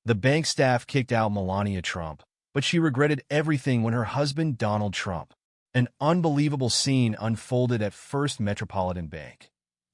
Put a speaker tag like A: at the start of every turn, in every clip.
A: The bank staff kicked out Melania Trump, but she regretted everything when her husband, Donald Trump. An unbelievable scene unfolded at First Metropolitan Bank.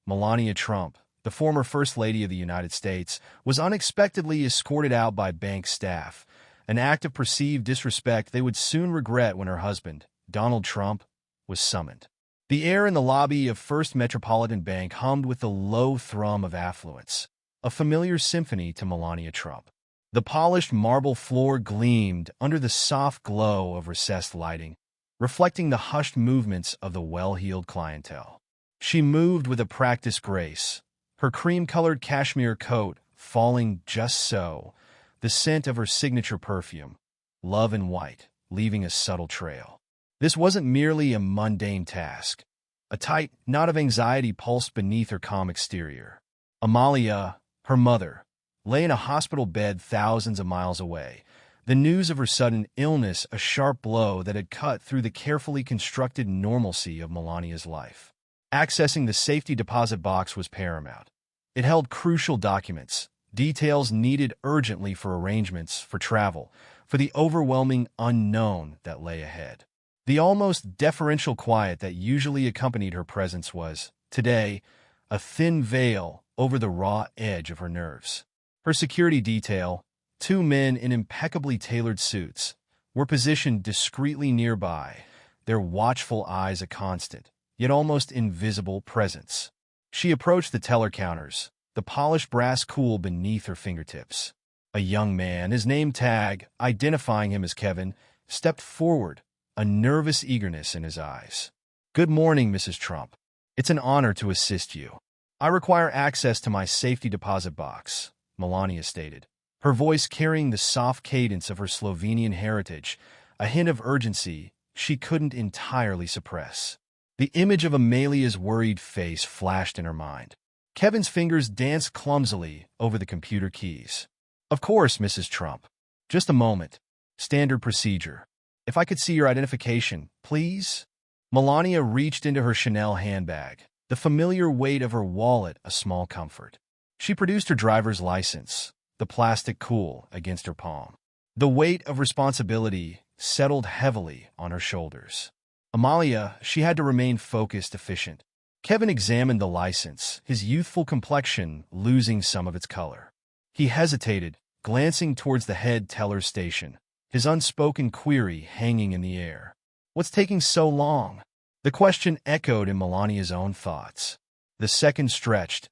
A: Melania Trump, the former First Lady of the United States, was unexpectedly escorted out by bank staff, an act of perceived disrespect they would soon regret when her husband, Donald Trump, was summoned. The air in the lobby of First Metropolitan Bank hummed with the low thrum of affluence, a familiar symphony to Melania Trump. The polished marble floor gleamed under the soft glow of recessed lighting, reflecting the hushed movements of the well-heeled clientele. She moved with a practiced grace, her cream-colored cashmere coat falling just so, the scent of her signature perfume, Love and White, leaving a subtle trail. This wasn't merely a mundane task. A tight knot of anxiety pulsed beneath her calm exterior. Amalia, her mother, lay in a hospital bed thousands of miles away, the news of her sudden illness a sharp blow that had cut through the carefully constructed normalcy of Melania's life. Accessing the safety deposit box was paramount. It held crucial documents, details needed urgently for arrangements for travel, for the overwhelming unknown that lay ahead. The almost deferential quiet that usually accompanied her presence was, today, a thin veil over the raw edge of her nerves. Her security detail, two men in impeccably tailored suits, were positioned discreetly nearby, their watchful eyes a constant, yet almost invisible presence. She approached the teller counters, the polished brass cool beneath her fingertips. A young man, his name tag identifying him as Kevin, stepped forward, a nervous eagerness in his eyes. "Good morning, Mrs. Trump. It's an honor to assist you. I require access to my safety deposit box," Melania stated, her voice carrying the soft cadence of her Slovenian heritage, a hint of urgency she couldn't entirely suppress. The image of Amalia's worried face flashed in her mind. Kevin's fingers danced clumsily over the computer keys. "Of course, Mrs. Trump. Just a moment. Standard procedure. If I could see your identification, please?" Melania reached into her Chanel handbag, the familiar weight of her wallet a small comfort. She produced her driver's license, the plastic cool against her palm. The weight of responsibility settled heavily on her shoulders. Amalia, she had to remain focused, efficient. Kevin examined the license, his youthful complexion losing some of its color. He hesitated, glancing towards the head teller's station, his unspoken query hanging in the air. "What's taking so long?" The question echoed in Melania's own thoughts. The seconds stretched,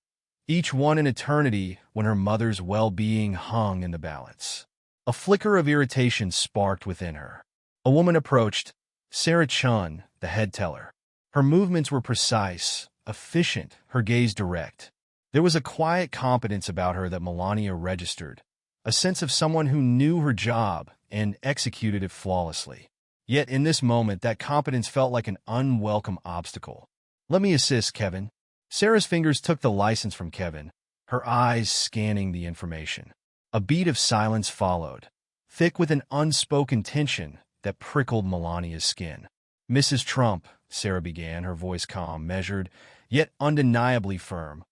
A: each one an eternity when her mother's well-being hung in the balance. A flicker of irritation sparked within her. A woman approached, Sarah Chun, the head teller. Her movements were precise, efficient, her gaze direct. There was a quiet competence about her that Melania registered, a sense of someone who knew her job and executed it flawlessly. Yet in this moment, that competence felt like an unwelcome obstacle. "Let me assist, Kevin." Sarah's fingers took the license from Kevin, her eyes scanning the information. A beat of silence followed, thick with an unspoken tension that prickled Melania's skin. "Mrs. Trump," Sarah began, her voice calm, measured, yet undeniably firm.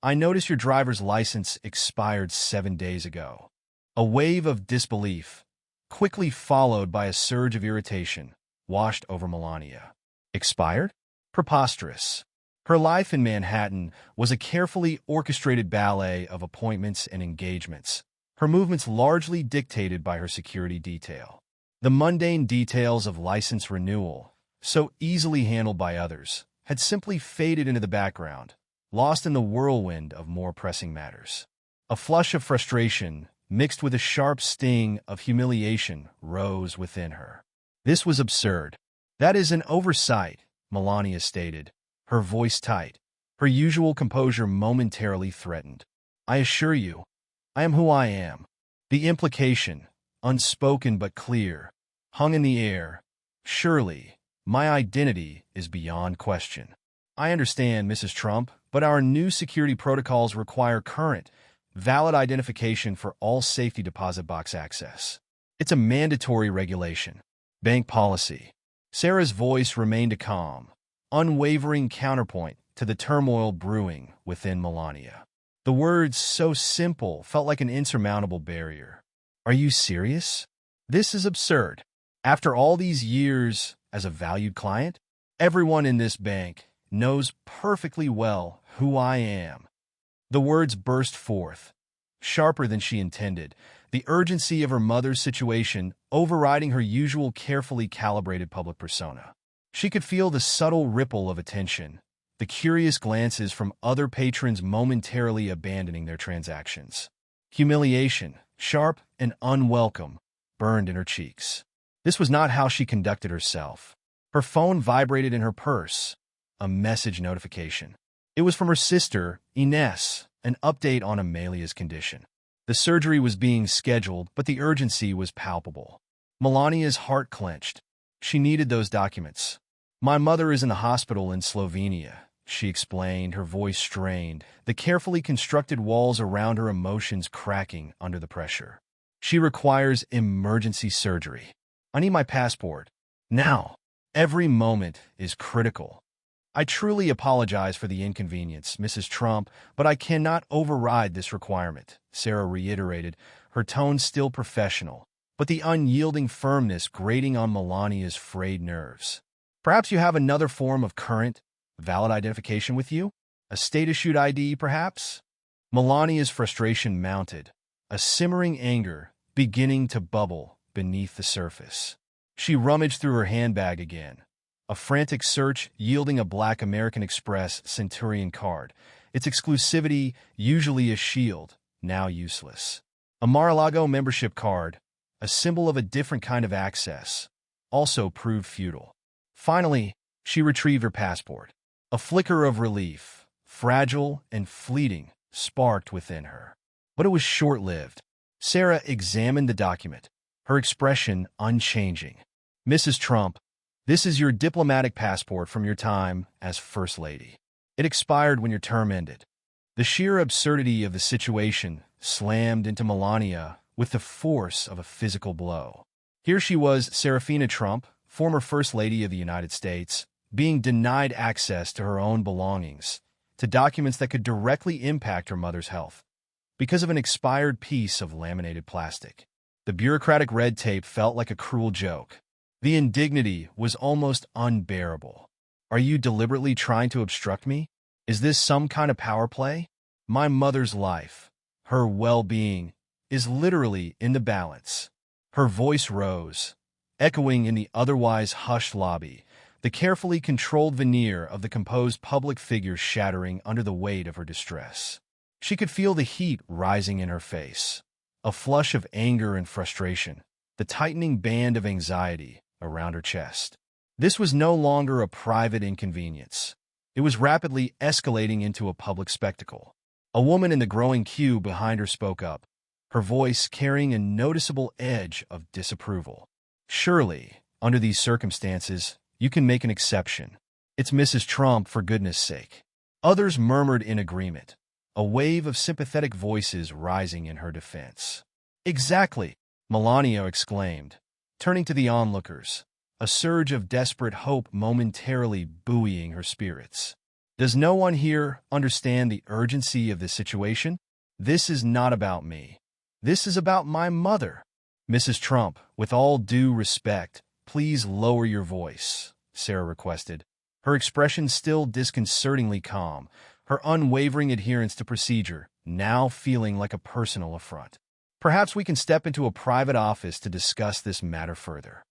A: "I notice your driver's license expired 7 days ago." A wave of disbelief, quickly followed by a surge of irritation, washed over Melania. Expired? Preposterous. Her life in Manhattan was a carefully orchestrated ballet of appointments and engagements, her movements largely dictated by her security detail. The mundane details of license renewal, so easily handled by others, had simply faded into the background, lost in the whirlwind of more pressing matters. A flush of frustration, mixed with a sharp sting of humiliation, rose within her. This was absurd. "That is an oversight," Melania stated, her voice tight, her usual composure momentarily threatened. "I assure you, I am who I am." The implication, unspoken but clear, hung in the air. "Surely, my identity is beyond question." "I understand, Mrs. Trump, but our new security protocols require current, valid identification for all safety deposit box access. It's a mandatory regulation. Bank policy." Sarah's voice remained a calm, unwavering counterpoint to the turmoil brewing within Melania. The words, so simple, felt like an insurmountable barrier. Are you serious? This is absurd. After all these years as a valued client, everyone in this bank knows perfectly well who I am. The words burst forth, sharper than she intended, the urgency of her mother's situation overriding her usual carefully calibrated public persona. She could feel the subtle ripple of attention, the curious glances from other patrons momentarily abandoning their transactions. Humiliation, sharp and unwelcome, burned in her cheeks. This was not how she conducted herself. Her phone vibrated in her purse, a message notification. It was from her sister, Ines, an update on Amelia's condition. The surgery was being scheduled, but the urgency was palpable. Melania's heart clenched. She needed those documents. My mother is in the hospital in Slovenia, she explained, her voice strained, the carefully constructed walls around her emotions cracking under the pressure. She requires emergency surgery. I need my passport. Now. Every moment is critical. I truly apologize for the inconvenience, Mrs. Trump, but I cannot override this requirement, Sarah reiterated, her tone still professional, but the unyielding firmness grating on Melania's frayed nerves. Perhaps you have another form of current, valid identification with you? A state-issued ID, perhaps? Melania's frustration mounted, a simmering anger beginning to bubble beneath the surface. She rummaged through her handbag again, a frantic search yielding a black American Express Centurion card, its exclusivity usually a shield, now useless. A Mar-a-Lago membership card, a symbol of a different kind of access, also proved futile. Finally, she retrieved her passport. A flicker of relief, fragile and fleeting, sparked within her. But it was short-lived. Sarah examined the document, her expression unchanging. Mrs. Trump, this is your diplomatic passport from your time as First Lady. It expired when your term ended. The sheer absurdity of the situation slammed into Melania with the force of a physical blow. Here she was, Serafina Trump, former First Lady of the United States, being denied access to her own belongings, to documents that could directly impact her mother's health, because of an expired piece of laminated plastic. The bureaucratic red tape felt like a cruel joke. The indignity was almost unbearable. Are you deliberately trying to obstruct me? Is this some kind of power play? My mother's life, her well-being, is literally in the balance. Her voice rose, echoing in the otherwise hushed lobby, the carefully controlled veneer of the composed public figure shattering under the weight of her distress. She could feel the heat rising in her face, a flush of anger and frustration, the tightening band of anxiety around her chest. This was no longer a private inconvenience. It was rapidly escalating into a public spectacle. A woman in the growing queue behind her spoke up, her voice carrying a noticeable edge of disapproval. Surely, under these circumstances, you can make an exception. It's Mrs. Trump, for goodness sake. Others murmured in agreement, a wave of sympathetic voices rising in her defense. Exactly, Melania exclaimed, turning to the onlookers, a surge of desperate hope momentarily buoying her spirits. Does no one here understand the urgency of this situation? This is not about me. This is about my mother. Mrs. Trump, with all due respect, please lower your voice, Sarah requested, her expression still disconcertingly calm, her unwavering adherence to procedure now feeling like a personal affront. Perhaps we can step into a private office to discuss this matter further.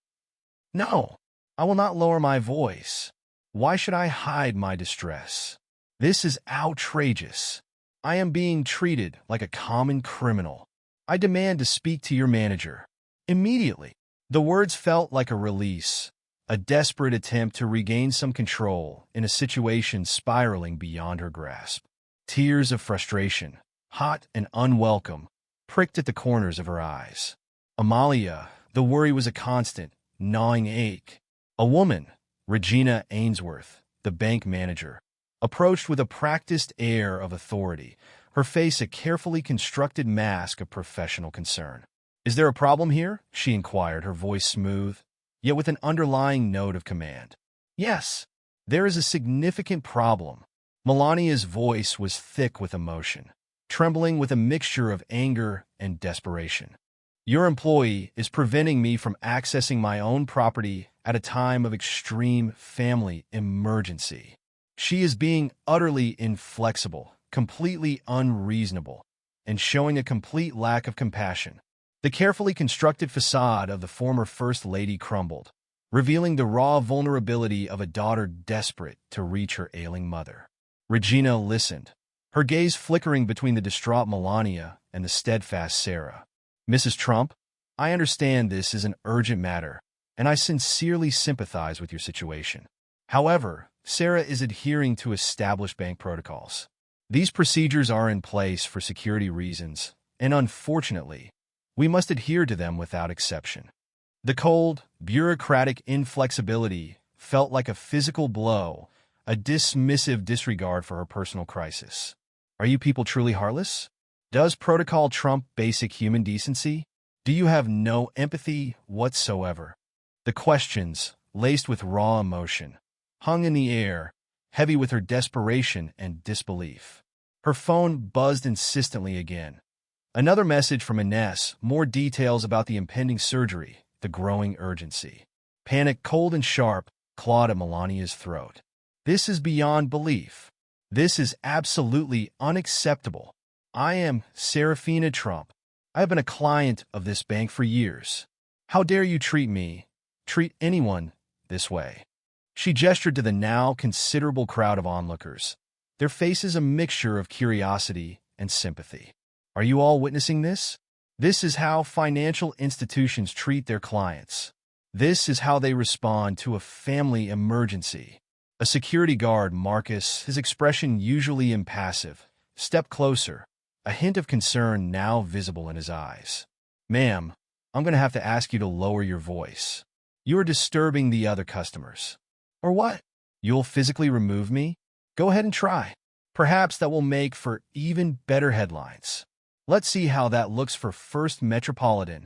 A: No, I will not lower my voice. Why should I hide my distress? This is outrageous. I am being treated like a common criminal. I demand to speak to your manager. Immediately. The words felt like a release, a desperate attempt to regain some control in a situation spiraling beyond her grasp. Tears of frustration, hot and unwelcome, pricked at the corners of her eyes. Amalia, the worry was a constant, gnawing ache. A woman, Regina Ainsworth, the bank manager, approached with a practiced air of authority, her face a carefully constructed mask of professional concern. Is there a problem here? She inquired, her voice smooth, yet with an underlying note of command. Yes, there is a significant problem. Melania's voice was thick with emotion, trembling with a mixture of anger and desperation. Your employee is preventing me from accessing my own property at a time of extreme family emergency. She is being utterly inflexible, completely unreasonable, and showing a complete lack of compassion. The carefully constructed facade of the former First Lady crumbled, revealing the raw vulnerability of a daughter desperate to reach her ailing mother. Regina listened, her gaze flickering between the distraught Melania and the steadfast Sarah. Mrs. Trump, I understand this is an urgent matter, and I sincerely sympathize with your situation. However, Sarah is adhering to established bank protocols. These procedures are in place for security reasons, and unfortunately, we must adhere to them without exception. The cold, bureaucratic inflexibility felt like a physical blow, a dismissive disregard for her personal crisis. Are you people truly heartless? Does protocol trump basic human decency? Do you have no empathy whatsoever? The questions, laced with raw emotion, hung in the air, heavy with her desperation and disbelief. Her phone buzzed insistently again. Another message from Ines, more details about the impending surgery, the growing urgency. Panic, cold and sharp, clawed at Melania's throat. This is beyond belief. This is absolutely unacceptable. I am Serafina Trump. I have been a client of this bank for years. How dare you treat anyone this way? She gestured to the now considerable crowd of onlookers, their faces a mixture of curiosity and sympathy. Are you all witnessing this? This is how financial institutions treat their clients. This is how they respond to a family emergency. A security guard, Marcus, his expression usually impassive, stepped closer, a hint of concern now visible in his eyes. Ma'am, I'm going to have to ask you to lower your voice. You are disturbing the other customers. Or what? You'll physically remove me? Go ahead and try. Perhaps that will make for even better headlines. Let's see how that looks for First Metropolitan.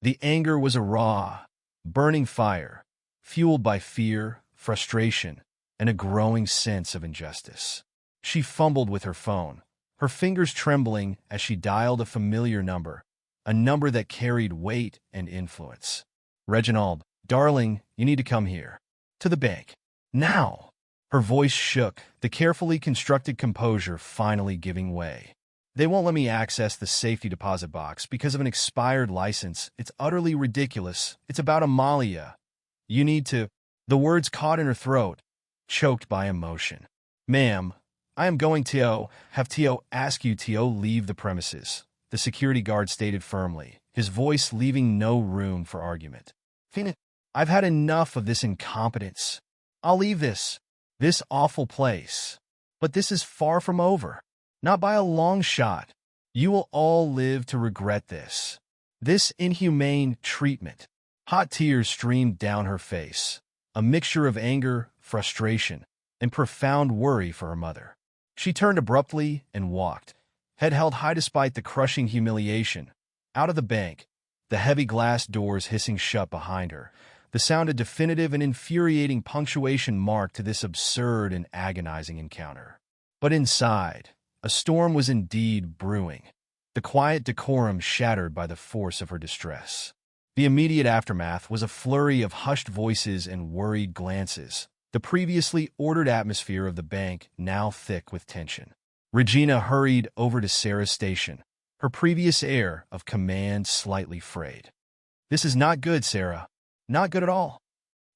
A: The anger was a raw, burning fire, fueled by fear, frustration, and a growing sense of injustice. She fumbled with her phone, her fingers trembling as she dialed a familiar number, a number that carried weight and influence. Reginald, darling, you need to come here. To the bank. Now! Her voice shook, the carefully constructed composure finally giving way. They won't let me access the safety deposit box because of an expired license. It's utterly ridiculous. It's about Amalia. You need to... The words caught in her throat, choked by emotion. Ma'am, I am going to have Tio ask you to leave the premises, the security guard stated firmly, his voice leaving no room for argument. Fina, I've had enough of this incompetence. I'll leave this awful place. But this is far from over. Not by a long shot. You will all live to regret this. This inhumane treatment. Hot tears streamed down her face, a mixture of anger, frustration, and profound worry for her mother. She turned abruptly and walked, head held high despite the crushing humiliation, out of the bank, the heavy glass doors hissing shut behind her. The sound a definitive and infuriating punctuation mark to this absurd and agonizing encounter. But inside, a storm was indeed brewing, the quiet decorum shattered by the force of her distress. The immediate aftermath was a flurry of hushed voices and worried glances, the previously ordered atmosphere of the bank now thick with tension. Regina hurried over to Sarah's station, her previous air of command slightly frayed. This is not good, Sarah. Not good at all.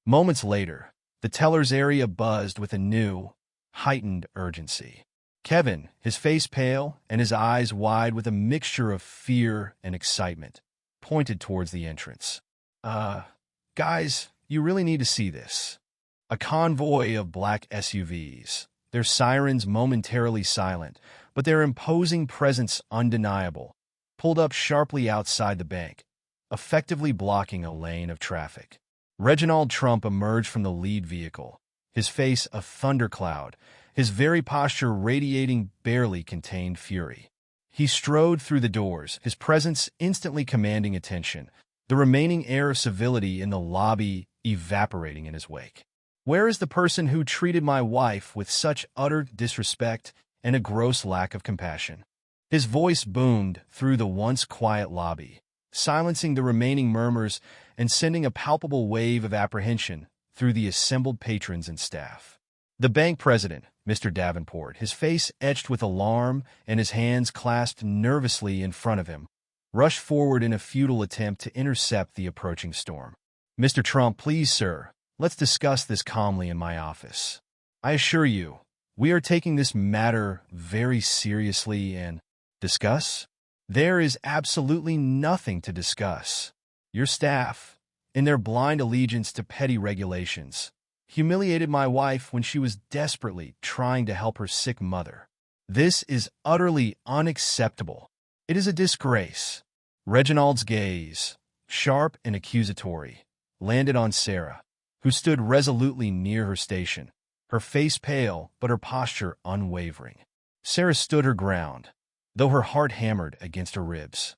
A: Moments later, the teller's area buzzed with a new, heightened urgency. Kevin, his face pale and his eyes wide with a mixture of fear and excitement, pointed towards the entrance. Guys, you really need to see this. A convoy of black SUVs, their sirens momentarily silent, but their imposing presence undeniable, pulled up sharply outside the bank, effectively blocking a lane of traffic. Reginald Trump emerged from the lead vehicle, his face a thundercloud, his very posture radiating barely contained fury. He strode through the doors, his presence instantly commanding attention, the remaining air of civility in the lobby evaporating in his wake. Where is the person who treated my wife with such utter disrespect and a gross lack of compassion? His voice boomed through the once quiet lobby, silencing the remaining murmurs and sending a palpable wave of apprehension through the assembled patrons and staff. The bank president, Mr. Davenport, his face etched with alarm and his hands clasped nervously in front of him, rushed forward in a futile attempt to intercept the approaching storm. "Mr. Trump, please, sir, let's discuss this calmly in my office. I assure you, we are taking this matter very seriously and—" "Discuss? There is absolutely nothing to discuss. Your staff, in their blind allegiance to petty regulations, humiliated my wife when she was desperately trying to help her sick mother. This is utterly unacceptable. It is a disgrace." Reginald's gaze, sharp and accusatory, landed on Sarah, who stood resolutely near her station, her face pale but her posture unwavering. Sarah stood her ground, though her heart hammered against her ribs.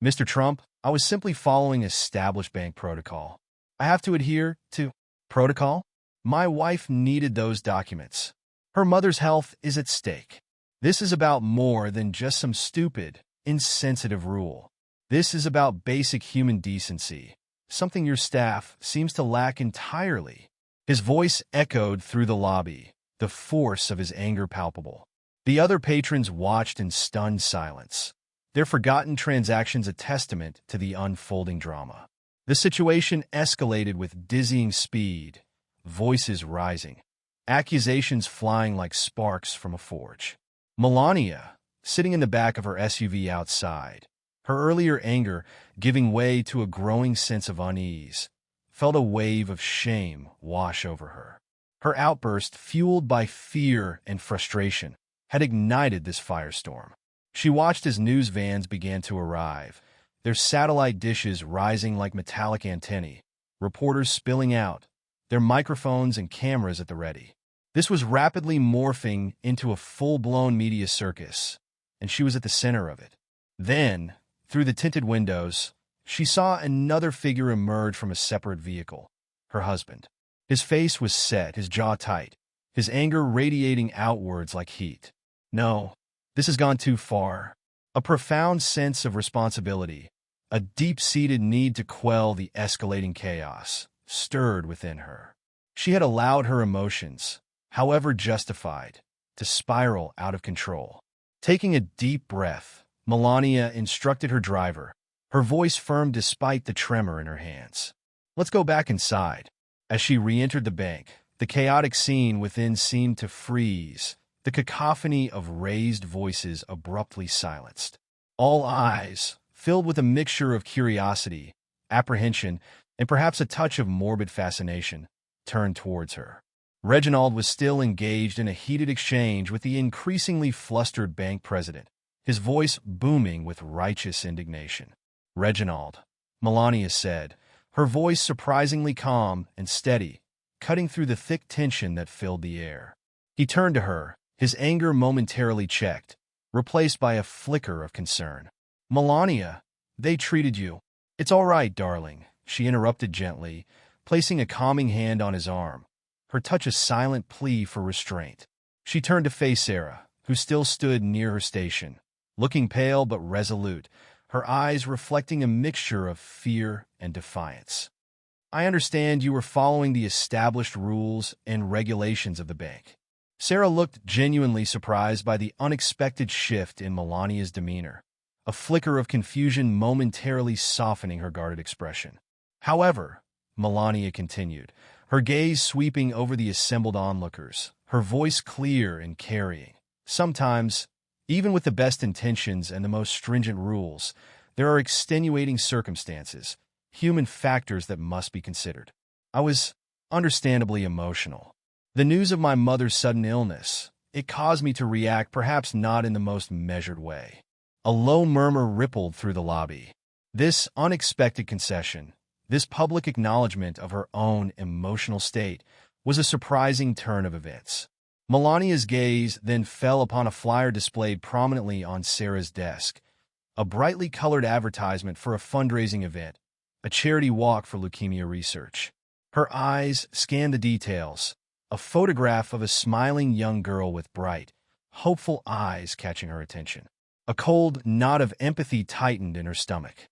A: "Mr. Trump, I was simply following established bank protocol. I have to adhere to protocol? My wife needed those documents. Her mother's health is at stake. This is about more than just some stupid, insensitive rule. This is about basic human decency, something your staff seems to lack entirely." His voice echoed through the lobby, the force of his anger palpable. The other patrons watched in stunned silence, their forgotten transactions a testament to the unfolding drama. The situation escalated with dizzying speed, voices rising, accusations flying like sparks from a forge. Melania, sitting in the back of her SUV outside, her earlier anger giving way to a growing sense of unease, felt a wave of shame wash over her. Her outburst, fueled by fear and frustration, had ignited this firestorm. She watched as news vans began to arrive, their satellite dishes rising like metallic antennae, reporters spilling out, their microphones and cameras at the ready. This was rapidly morphing into a full-blown media circus, and she was at the center of it. Then, through the tinted windows, she saw another figure emerge from a separate vehicle, her husband. His face was set, his jaw tight, his anger radiating outwards like heat. "No, this has gone too far." A profound sense of responsibility, a deep-seated need to quell the escalating chaos, stirred within her. She had allowed her emotions, however justified, to spiral out of control. Taking a deep breath, Melania instructed her driver, her voice firm despite the tremor in her hands. "Let's go back inside." As she re-entered the bank, the chaotic scene within seemed to freeze, the cacophony of raised voices abruptly silenced. All eyes, filled with a mixture of curiosity, apprehension, and perhaps a touch of morbid fascination, turned towards her. Reginald was still engaged in a heated exchange with the increasingly flustered bank president, his voice booming with righteous indignation. "Reginald," Melania said, her voice surprisingly calm and steady, cutting through the thick tension that filled the air. He turned to her, his anger momentarily checked, replaced by a flicker of concern. "Melania, they treated you." "It's all right, darling," she interrupted gently, placing a calming hand on his arm, her touch a silent plea for restraint. She turned to face Sarah, who still stood near her station, looking pale but resolute, her eyes reflecting a mixture of fear and defiance. "I understand you were following the established rules and regulations of the bank." Sarah looked genuinely surprised by the unexpected shift in Melania's demeanor, a flicker of confusion momentarily softening her guarded expression. "However," Melania continued, her gaze sweeping over the assembled onlookers, her voice clear and carrying, "sometimes, even with the best intentions and the most stringent rules, there are extenuating circumstances, human factors that must be considered. I was understandably emotional. The news of my mother's sudden illness, it caused me to react perhaps not in the most measured way." A low murmur rippled through the lobby. This unexpected concession, this public acknowledgement of her own emotional state, was a surprising turn of events. Melania's gaze then fell upon a flyer displayed prominently on Sarah's desk, a brightly colored advertisement for a fundraising event, a charity walk for leukemia research. Her eyes scanned the details, a photograph of a smiling young girl with bright, hopeful eyes catching her attention. A cold knot of empathy tightened in her stomach.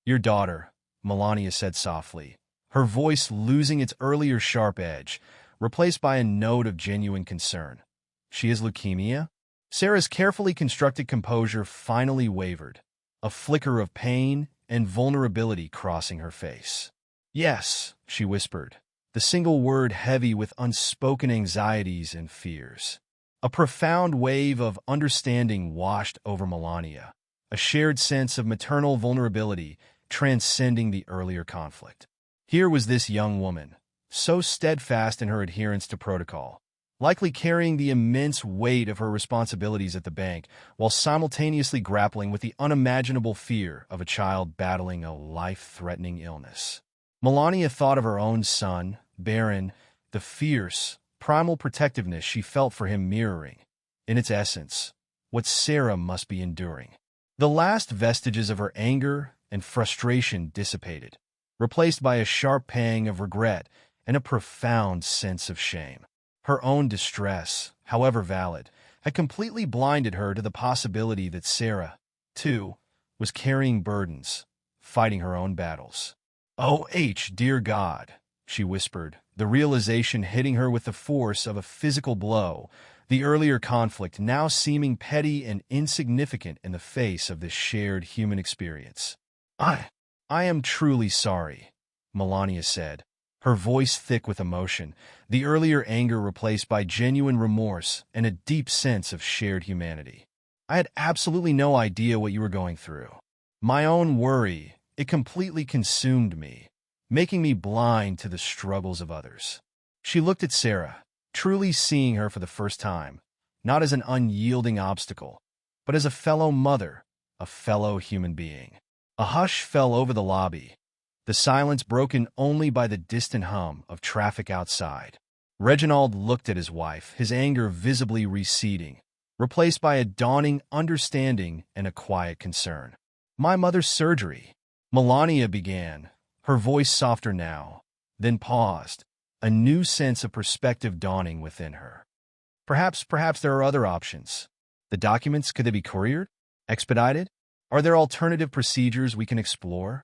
A: Your daughter, Melania said softly, her voice losing its earlier sharp edge, replaced by a note of genuine concern. She has leukemia? Sarah's carefully constructed composure finally wavered, a flicker of pain and vulnerability crossing her face. Yes, she whispered, the single word heavy with unspoken anxieties and fears. A profound wave of understanding washed over Melania, a shared sense of maternal vulnerability transcending the earlier conflict. Here was this young woman, so steadfast in her adherence to protocol, likely carrying the immense weight of her responsibilities at the bank while simultaneously grappling with the unimaginable fear of a child battling a life-threatening illness. Melania thought of her own son, Baron, the fierce, primal protectiveness she felt for him mirroring, in its essence, what Sarah must be enduring. The last vestiges of her anger and frustration dissipated, replaced by a sharp pang of regret and a profound sense of shame. Her own distress, however valid, had completely blinded her to the possibility that Sarah, too, was carrying burdens, fighting her own battles. "Oh, dear God," she whispered, the realization hitting her with the force of a physical blow, the earlier conflict now seeming petty and insignificant in the face of this shared human experience. I am truly sorry," Melania said, her voice thick with emotion, the earlier anger replaced by genuine remorse and a deep sense of shared humanity. "I had absolutely no idea what you were going through. My own worry, it completely consumed me, making me blind to the struggles of others." She looked at Sarah, truly seeing her for the first time, not as an unyielding obstacle, but as a fellow mother, a fellow human being. A hush fell over the lobby, the silence broken only by the distant hum of traffic outside. Reginald looked at his wife, his anger visibly receding, replaced by a dawning understanding and a quiet concern. "My mother's surgery," Melania began, her voice softer now, then paused, a new sense of perspective dawning within her. Perhaps there are other options. The documents, could they be couriered? Expedited? Are there alternative procedures we can explore?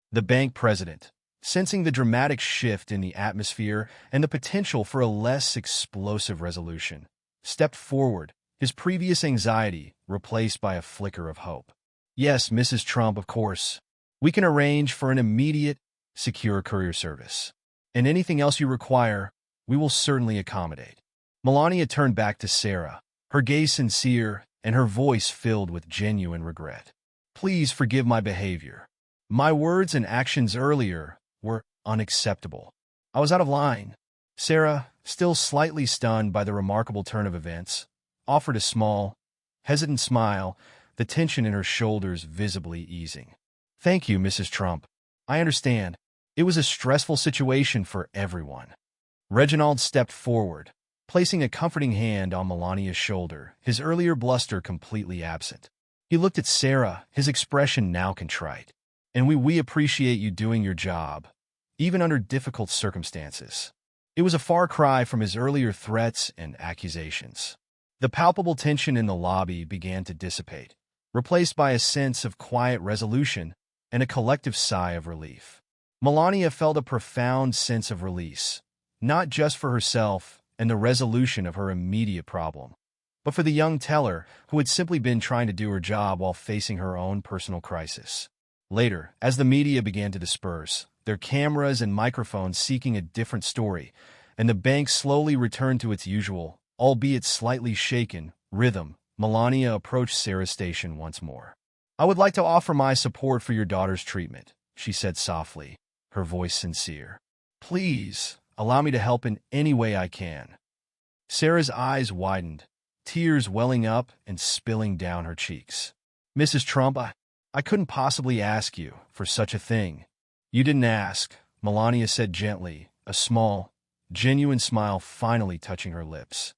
A: The bank president, sensing the dramatic shift in the atmosphere and the potential for a less explosive resolution, stepped forward, his previous anxiety replaced by a flicker of hope. "Yes, Mrs. Trump, of course. We can arrange for an immediate, secure courier service. And anything else you require, we will certainly accommodate." Melania turned back to Sarah, her gaze sincere and her voice filled with genuine regret. "Please forgive my behavior. My words and actions earlier were unacceptable. I was out of line." Sarah, still slightly stunned by the remarkable turn of events, offered a small, hesitant smile, the tension in her shoulders visibly easing. "Thank you, Mrs. Trump. I understand. It was a stressful situation for everyone." Reginald stepped forward, placing a comforting hand on Melania's shoulder, his earlier bluster completely absent. He looked at Sarah, his expression now contrite. "And we appreciate you doing your job, even under difficult circumstances." It was a far cry from his earlier threats and accusations. The palpable tension in the lobby began to dissipate, replaced by a sense of quiet resolution and a collective sigh of relief. Melania felt a profound sense of release, not just for herself and the resolution of her immediate problem, but for the young teller who had simply been trying to do her job while facing her own personal crisis. Later, as the media began to disperse, their cameras and microphones seeking a different story, and the bank slowly returned to its usual, albeit slightly shaken, rhythm, Melania approached Sarah's station once more. "I would like to offer my support for your daughter's treatment," she said softly, her voice sincere. "Please, allow me to help in any way I can." Sarah's eyes widened, tears welling up and spilling down her cheeks. "Mrs. Trump, I couldn't possibly ask you for such a thing." "You didn't ask," Melania said gently, a small, genuine smile finally touching her lips.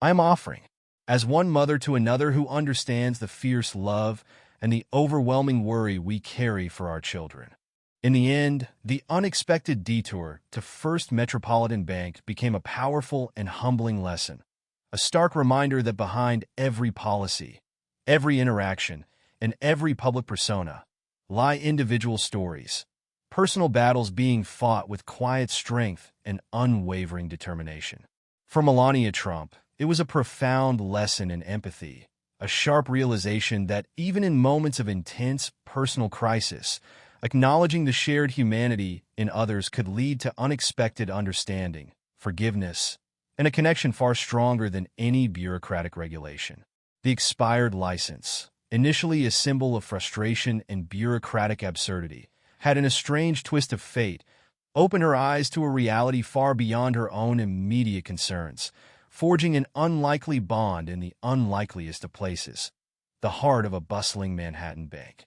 A: "I am offering, as one mother to another who understands the fierce love and the overwhelming worry we carry for our children." In the end, the unexpected detour to First Metropolitan Bank became a powerful and humbling lesson, a stark reminder that behind every policy, every interaction, and every public persona, lie individual stories, personal battles being fought with quiet strength and unwavering determination. For Melania Trump, it was a profound lesson in empathy, a sharp realization that even in moments of intense personal crisis, acknowledging the shared humanity in others could lead to unexpected understanding, forgiveness, and a connection far stronger than any bureaucratic regulation. The expired license, initially a symbol of frustration and bureaucratic absurdity, had in a strange twist of fate opened her eyes to a reality far beyond her own immediate concerns, forging an unlikely bond in the unlikeliest of places, the heart of a bustling Manhattan bank.